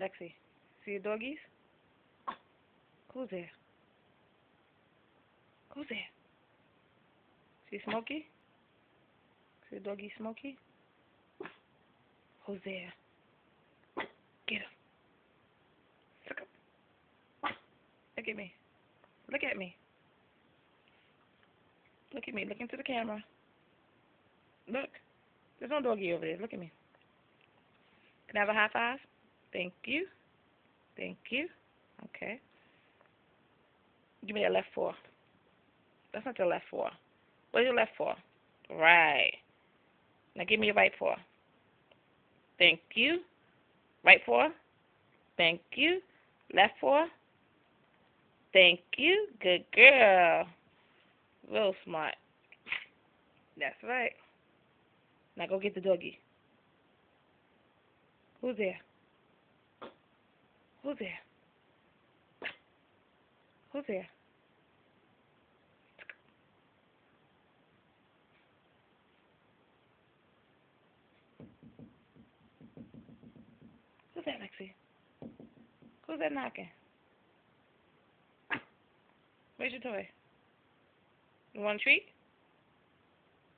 Lexi, see your doggies? Who's there? Who's there? See Smokey? See the doggy Smokey? Who's there? Get him. Look up. Look at me. Look at me. Look at me. Look into the camera. Look. There's no doggy over there. Look at me. Can I have a high five? Thank you. Thank you. Okay. Give me that left four. That's not your left four. Where's your left four? Right. Now give me your right four. Thank you. Right four. Thank you. Left four. Thank you. Good girl. Real smart. That's right. Now go get the doggy. Who's there? Who's there? Who's there? Who's that, Lexi? Who's that knocking? Where's your toy? You want a treat?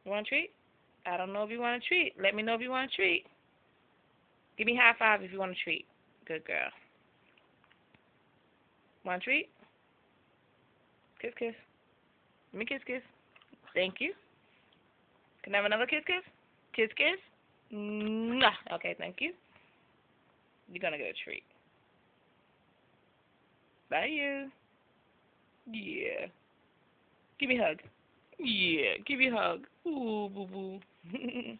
You want a treat? I don't know if you want a treat. Let me know if you want a treat. Give me a high five if you want a treat. Good girl. Want a treat? Kiss, kiss. Let me kiss, kiss. Thank you. Can I have another kiss, kiss? Kiss, kiss. Mwah. Okay, thank you. You're going to get a treat. Bye, you. Yeah. Give me a hug. Yeah, give me a hug. Ooh, boo-boo.